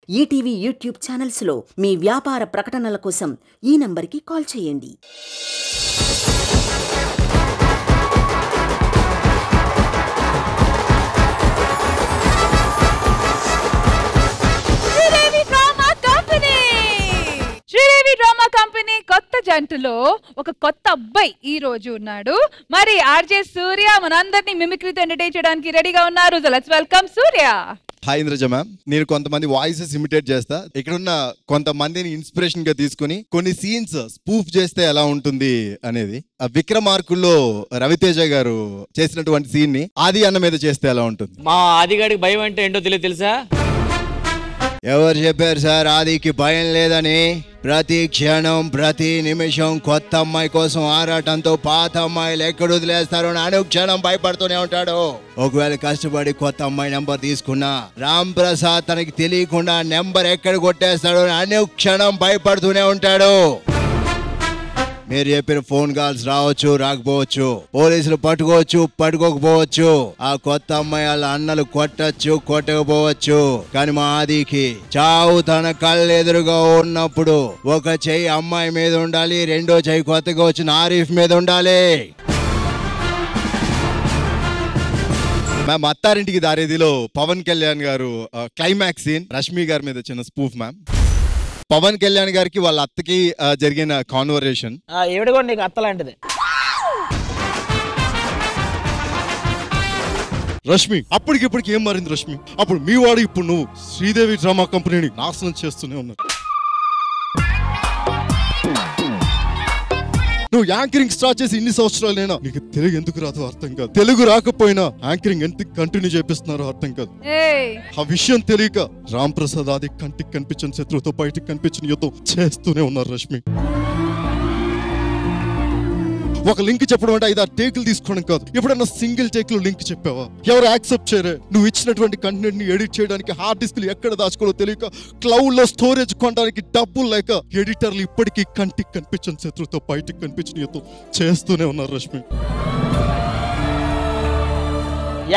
ETV YouTube ఛానల్స్లో మీ వ్యాపార ప్రకటనల కోసం ఈ నంబర్కి కాల్ చేయండి. శ్రీదేవి డ్రామా కంపెనీ కొత్త జంటలో ఒక కొత్త అబ్బాయి ఈ రోజు ఉన్నాడు. మరి ఆర్జే సూర్య మనందరినీ మిమిక్రీతో ఎంటర్టైన్ చేయడానికి రెడీగా ఉన్నారు. So let's welcome Surya. Hi Indraja ma'am, నేను కొంతమంది వాయిసెస్ ఇమిటేట్ చేస్తా. ఇక్కడున్న కొంతమందిని ఇన్స్పిరేషన్ గా తీసుకుని కొన్ని సీన్స్ స్పూఫ్ చేస్తే ఎలా ఉంటుంది అనేది. విక్రమార్కుల్లో రవితేజ గారు చేసినటువంటి సీన్ ని ఆది అన్న మీద చేస్తే ఎలా ఉంటుంది? మా ఆదిగాడికి భయం అంటే ఏంటో తెలియదు తెలుసా? ఎవరు చెప్పారు సార్ ఆదికి భయం లేదని? ప్రతి క్షణం ప్రతి నిమిషం కొత్త అమ్మాయి కోసం ఆరాటంతో పాత అమ్మాయిలు ఎక్కడ వదిలేస్తారో అనుక్షణం భయపడుతూనే ఉంటాడు. ఒకవేళ కష్టపడి కొత్త అమ్మాయి నెంబర్ తీసుకున్నా రామ్ ప్రసాద్ తనకి తెలియకుండా నెంబర్ ఎక్కడ కొట్టేస్తాడో అనుక్షణం భయపడుతూనే ఉంటాడు. మీరు చెప్పిన ఫోన్ కాల్స్ రావచ్చు, రాకపోవచ్చు, పోలీసులు పట్టుకోవచ్చు, పట్టుకోకపోవచ్చు, ఆ కొత్త అమ్మాయి వాళ్ళ అన్నలు కొట్టచ్చు, కొట్టకపోవచ్చు. కానీ మా ఆదికి చావు తన కళ్ళు ఎదురుగా ఉన్నప్పుడు ఒక చెయ్యి అమ్మాయి మీద ఉండాలి, రెండో చెయ్యి కొత్తగా వచ్చిన ఆరిఫ్ మీద ఉండాలి. మ్యామ్, అత్తారింటికి దారేదిలో పవన్ కళ్యాణ్ గారు క్లైమాక్స్ సీన్ రష్మి గారి మీద చిన్న స్పూఫ్ మ్యామ్. పవన్ కళ్యాణ్ గారికి వాళ్ళ అత్తకి జరిగిన కాన్వర్సేషన్. ఏవిడ కూడా నీకు అత్తలాంటిది. రష్మి అప్పటికిప్పటికి ఏం మారింది రష్మి? అప్పుడు మీ వాడు, ఇప్పుడు నువ్వు శ్రీదేవి డ్రామా కంపెనీని నాశనం చేస్తూనే ఉన్నారు. నువ్వు యాంకరింగ్ స్టార్ట్ చేసి ఇన్ని సంవత్సరాలైనా నీకు తెలుగు ఎందుకు రాదో అర్థం కాదు. తెలుగు రాకపోయినా యాంకరింగ్ ఎందుకు కంటిన్యూ చేపిస్తున్నారో అర్థం కాదు. ఆ విషయం తెలియక రామ్ ప్రసాద్ ఆది కంటికి కనిపించిన శత్రువుతో బయటికి కనిపించిన యుద్ధం చేస్తూనే ఉన్నారు రష్మి. ఒక లింక్ చెప్పడం అంటే 5-6 టేకులు తీసుకోవడం కాదు. ఎప్పుడన్నా సింగిల్ టేక్ లో లింక్ చెప్పావా? ఎవరు యాక్సెప్ట్ చేయరే. నువ్వు ఇచ్చినటువంటి కంటెంట్ ని ఎడిట్ చేయడానికి హార్డ్ డిస్క్ ఎక్కడ దాచుకోవాలో తెలియక, క్లౌడ్ లో స్టోరేజ్ కొనడానికి డబ్బులు లేక ఎడిటర్లు ఇప్పటికీ కంటికి కనిపించిన శత్రువుతో బయటికి కనిపించిన యుద్ధం చేస్తూనే ఉన్నారు రష్మి.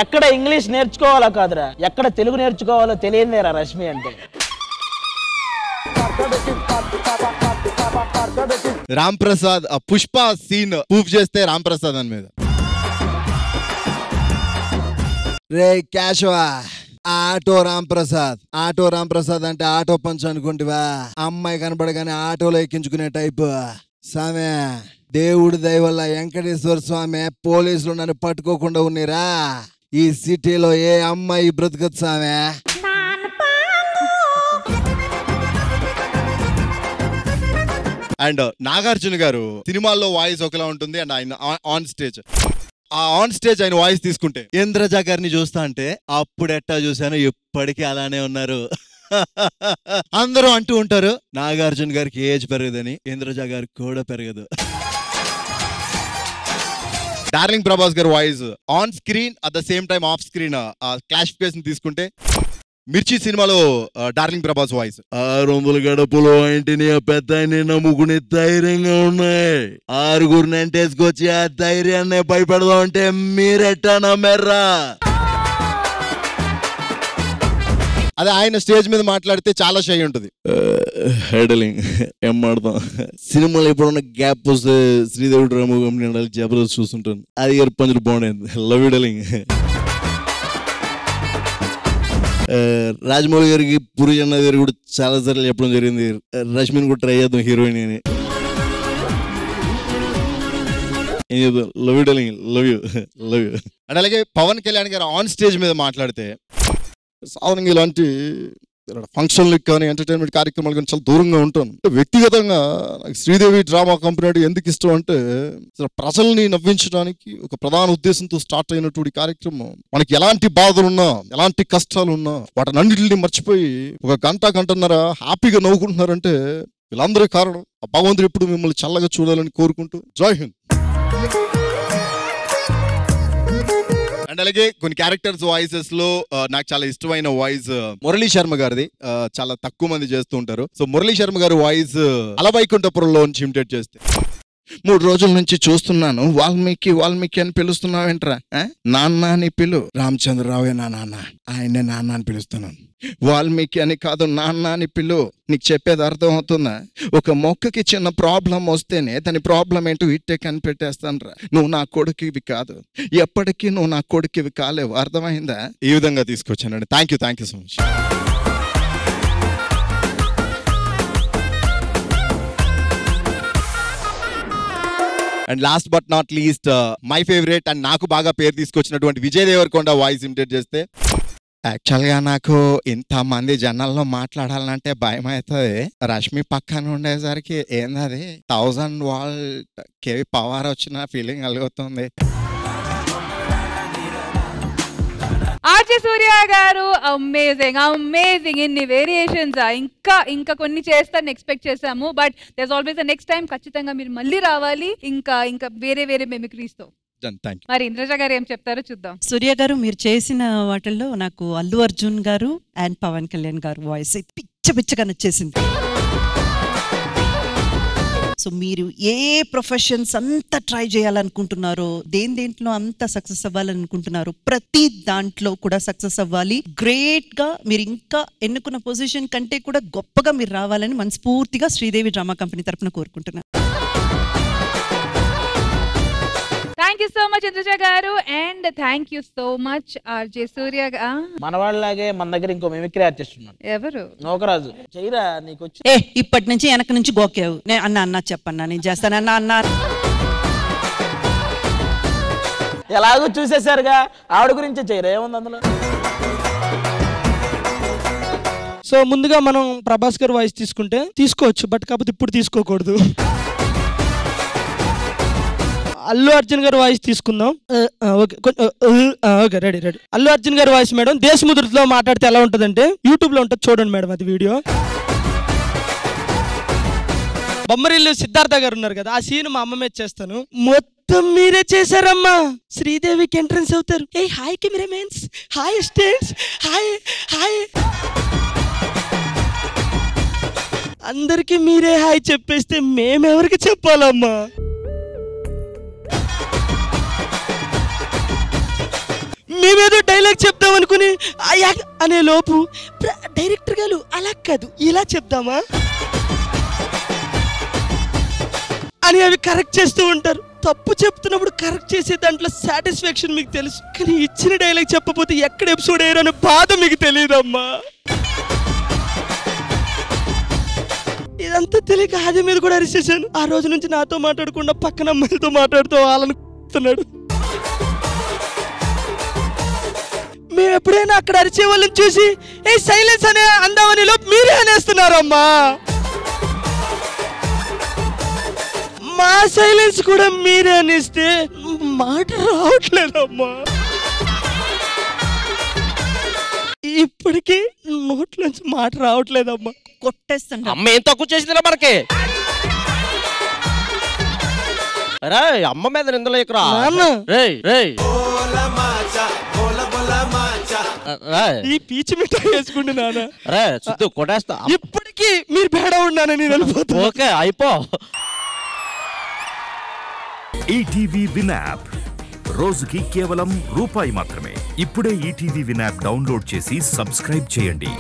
ఎక్కడ ఇంగ్లీష్ నేర్చుకోవాలో కాదురా, ఎక్కడ తెలుగు నేర్చుకోవాలో తెలియదేరా రష్మి అంటే. రామ్ ప్రసాద్ పుష్ప సీన్ ప్రూఫ్ చేస్తే రామ్ ప్రసాద్ అని మీద రే క్యాషవా ఆటో రామ్ ప్రసాద్ అంటే ఆటో పంచ్ అనుకుంటువా? అమ్మాయి కనబడగానే ఆటోలో ఎక్కించుకునే టైప్ సామె. దేవుడి దయ వల్ల వెంకటేశ్వర స్వామి పోలీసులు నన్ను పట్టుకోకుండా ఉన్నిరా. ఈ సిటీలో ఏ అమ్మాయి బ్రతకదు సామె. అండ్ నాగార్జున గారు సినిమాల్లో వాయిస్ ఒకలా ఉంటుంది, అండ్ ఆయన ఆన్ స్టేజ్ ఆయన వాయిస్ తీసుకుంటే ఇంద్రజ గారిని చూస్తా అంటే అప్పుడు ఎట్టా చూసాను ఇప్పటికీ అలానే ఉన్నారు. అందరూ అంటూ ఉంటారు నాగార్జున గారికి ఏజ్ పెరగదని, ఇంద్రజ గారికి కూడా పెరగదు. డార్లింగ్ ప్రభాస్ గారు voice on screen at the same time off screen classification తీసుకుంటే మిర్చి సినిమాలో డార్లింగ్ ప్రభాస్ వాయిస్ 600 గడపలో ఇంటిని పెద్ద నమ్ముకునే ధైర్యంగా ఉన్నాయి. 6గురిని ఎంటేసుకొచ్చి ఆ ధైర్యాన్ని భయపెడదాం అంటే మీరెట్టా నమ్మారా? అదే ఆయన స్టేజ్ మీద మాట్లాడితే చాలా షై ఉంటుంది. హెడలింగ్ ఏం మాడతాం. సినిమాలో ఎప్పుడన్నా గ్యాప్ వస్తే శ్రీదేవి డ్రామా కంపెనీ జబర్దస్త్ చూస్తుంటాను. అది గారి పంచులు బాగుండేది. లవ్ డలింగ్. రాజమౌళి గారికి పురుషన్న గారు కూడా చాలా సార్లు చెప్పడం జరిగింది రష్మిని కూడా ట్రై చేద్దాం హీరోయిన్ అని. ఏం చేద్దాం, love you darling, love you. And అలాగే పవన్ కళ్యాణ్ గారు ఆన్ స్టేజ్ మీద మాట్లాడితే సాధారణంగా ఇలాంటి ఫంక్షన్లకు కానీ ఎంటర్టైన్మెంట్ కార్యక్రమాలు కానీ చాలా దూరంగా ఉంటాను. వ్యక్తిగతంగా నాకు శ్రీదేవి డ్రామా కంపెనీ అంటే ఎందుకు ఇష్టం అంటే ప్రజల్ని నవ్వించడానికి ఒక ప్రధాన ఉద్దేశంతో స్టార్ట్ అయినటువంటి కార్యక్రమం. మనకి ఎలాంటి బాధలున్నా ఎలాంటి కష్టాలున్నా వాటినన్నింటిని మర్చిపోయి ఒక గంటన్నర హ్యాపీగా నవ్వుకుంటున్నారంటే వీళ్ళందరూ కారణం. ఆ భగవంతుడు ఎప్పుడు మిమ్మల్ని చల్లగా చూడాలని కోరుకుంటూ జై హింద్. అండ్ అలాగే కొన్ని క్యారెక్టర్స్ వాయిసెస్ లో నాకు చాలా ఇష్టమైన వాయిస్ మురళీ శర్మ గారిది. చాలా తక్కువ మంది చేస్తూ ఉంటారు. సో మురళీ శర్మ గారి వాయిస్ అలవైకుంఠపురంలో నుంచి ఇమిటేట్ చేస్తే 3 రోజుల నుంచి చూస్తున్నాను, వాల్మీకి అని పిలుస్తున్నావేంట్రా? నాన్న అని పిలు. రామచంద్రరావే నా నాన్న, ఆయనే నాన్న అని పిలుస్తున్నాను. వాల్మీకి అని కాదు, నాన్న అని పిలు. నీకు చెప్పేది అర్థం అవుతుందా? ఒక మొక్కకి చిన్న ప్రాబ్లం వస్తేనే దాని ప్రాబ్లం ఏంటో ఇట్టే కనిపెట్టేస్తానరా. నువ్వు నా కొడుకువి కాదు, ఎప్పటికీ నువ్వు నా కొడుకువి కాలేవు. అర్థమైందా? ఈ విధంగా తీసుకొచ్చానండి. Thank you so much. And last but not least, my favourite and నాకు బాగా పేరు తీసుకొచ్చినటువంటి విజయ్ దేవరకొండ వాయిస్ ఇమిటేట్ చేస్తే. యాక్చువల్గా నాకు ఇంతమంది జనాల్లో మాట్లాడాలంటే భయం అవుతుంది. రష్మి పక్కన ఉండేసరికి ఏందది 1000 వాల్ట్ కేవీ పవర్ వచ్చిన ఫీలింగ్ కలుగుతుంది. ఆర్జే సూర్య గారు అమేజింగ్. ఇన్ని వేరియేషన్స్ ఇంకా కొన్ని చేస్తారని ఎక్స్పెక్ట్ చేసాము. But there always next time. ఖచ్చితంగా మీరు మళ్ళీ రావాలి ఇంకా వేరే మిమిక్రీస్ తో. మరి ఇంద్రజ గారు ఏం చెప్తారో చూద్దాం. సూర్య గారు, మీరు చేసిన వాటిల్లో నాకు అల్లు అర్జున్ గారు అండ్ పవన్ కళ్యాణ్ గారు వాయిస్ పిచ్చగా నచ్చేసింది. సో మీరు ఏ ప్రొఫెషన్స్ అంతా ట్రై చేయాలనుకుంటున్నారో, దేంట్లో అంతా సక్సెస్ అవ్వాలనుకుంటున్నారో, ప్రతి దాంట్లో కూడా సక్సెస్ అవ్వాలి. గ్రేట్ గా మీరు ఇంకా ఎన్నుకున్న పొజిషన్ కంటే కూడా గొప్పగా మీరు రావాలని మనస్ఫూర్తిగా శ్రీదేవి డ్రామా కంపెనీ తరపున కోరుకుంటున్నాను. Thank you so much Indraja garu and thank you so much RJ Surya. మన వాళ్ళలాగే మన దగ్గర ఇంకో మిమిక్రీ ఆర్టిస్ట్ ఉన్నాడు. ఎవరు? నోకరాజు. చెయ్యరా నీకు వచ్చి. ఇప్పటి నుంచి వెనక నుంచి గోకేవు. అన్న చెప్పన్నా, నేను చేస్తానన్నా అన్న. ఎలాగో చూసేశారుగా, ఆవిడ గురించే చెయ్యరా, ఏముంది అందులో? సో ముందుగా మనం ప్రభాస్ గారు వాయిస్ తీసుకోవచ్చు, బట్ కాకపోతే ఇప్పుడు తీసుకోకూడదు. అల్లు అర్జున్ గారు వాయిస్ తీసుకుందాం. Okay, ready. అల్లు అర్జున్ గారి వాయిస్ మేడం దేశముద్రలో మాట్లాడితే ఎలా ఉంటుందంటే, యూట్యూబ్ లో ఉంటుంది చూడండి మేడం అది వీడియో. బొమ్మరిల్లు సిద్ధార్థ గారు ఉన్నారు కదా, ఆ సీన్ మా అమ్మ మీద చేస్తాను. మొత్తం మీరే చేశారమ్మా. శ్రీదేవికి ఎంట్రన్స్ అవుతారు. ఏ hi cameramens, hi students, hi అందరికి మీరే హాయ్ చెప్పేస్తే మేమెవరికి చెప్పాలమ్మా? మేమేదో డైలాగ్ చెప్దాం అనుకుని అనే లోపు డైరెక్టర్ గారు అలా కాదు ఇలా చెప్దామా అని అవి కరెక్ట్ చేస్తూ ఉంటారు. తప్పు చెప్తున్నప్పుడు కరెక్ట్ చేసే దాంట్లో సాటిస్ఫాక్షన్ మీకు తెలుసు, కానీ ఇచ్చిన డైలాగ్ చెప్పకపోతే ఎక్కడ ఎపిసోడ్ అయ్యారనే బాధ మీకు తెలియదమ్మా. ఇదంతా తెలియక ఆది మీద కూడా అరిచేశాను. ఆ రోజు నుంచి నాతో మాట్లాడకుండా పక్కన అమ్మాయిలతో మాట్లాడుతూ వాళ్ళనుకుంటున్నాడు. మేము ఎప్పుడైనా అక్కడ అరిచే వాళ్ళని చూసి ఏ సైలెన్స్ అనే అందామని లోపు మీరే అనేస్తున్నారమ్మా. మా సైలెన్స్ కూడా మీరే అనేస్తే మాట రావట్లేదమ్మా. ఇప్పటికీ నోట్లోంచి మాట రావట్లేదమ్మా. కొట్టేస్తాను. అమ్మ ఏం తక్కువ చేసిందిరా మనకి? అమ్మ మీద నిందలు ఎక్కరా. ఈ పీచి మిఠాయి వేసుకుంటే నాన్న కొట్టేస్తా. ఇప్పటికీ మీరు బేడా ఉన్నానని వెళ్ళిపోతా. ఓకే అయిపో. ఈటీవీ విన్ యాప్ రోజుకి కేవలం ₹1 మాత్రమే. ఇప్పుడే ఈటీవీ విన్ యాప్ డౌన్లోడ్ చేసి సబ్స్క్రైబ్ చేయండి.